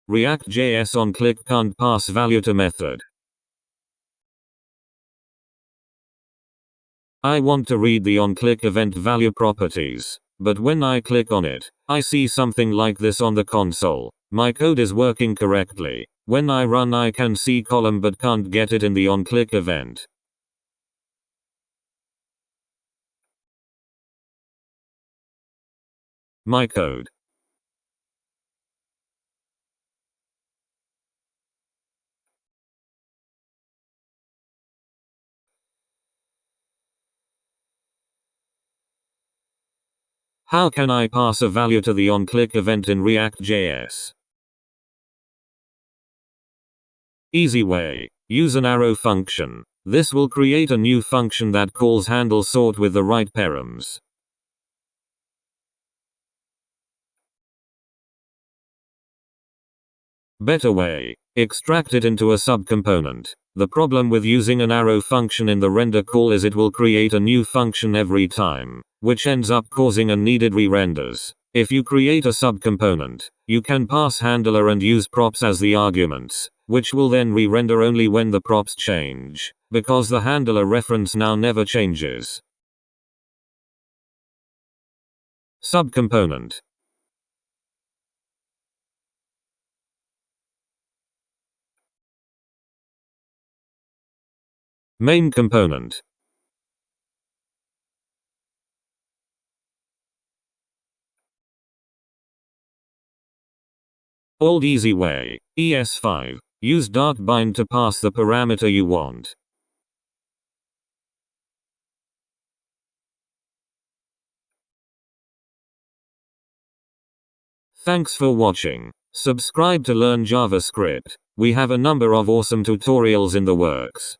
ReactJS onClick can't pass value to method. I want to read the onClick event value properties, but when I click on it, I see something like this on the console. My code is working correctly. When I run, I can see column but can't get it in the onClick event. My code. How can I pass a value to the onClick event in ReactJS? Easy way. Use an arrow function. This will create a new function that calls handle sort with the right params. Better way. Extract it into a subcomponent. The problem with using an arrow function in the render call is it will create a new function every time, which ends up causing unneeded re-renders. If you create a subcomponent, you can pass handler and use props as the arguments, which will then re-render only when the props change, because the handler reference now never changes. Subcomponent. Main component. Old easy way. ES5. Use dartbind to pass the parameter you want. Thanks for watching. Subscribe to learn JavaScript. We have a number of awesome tutorials in the works.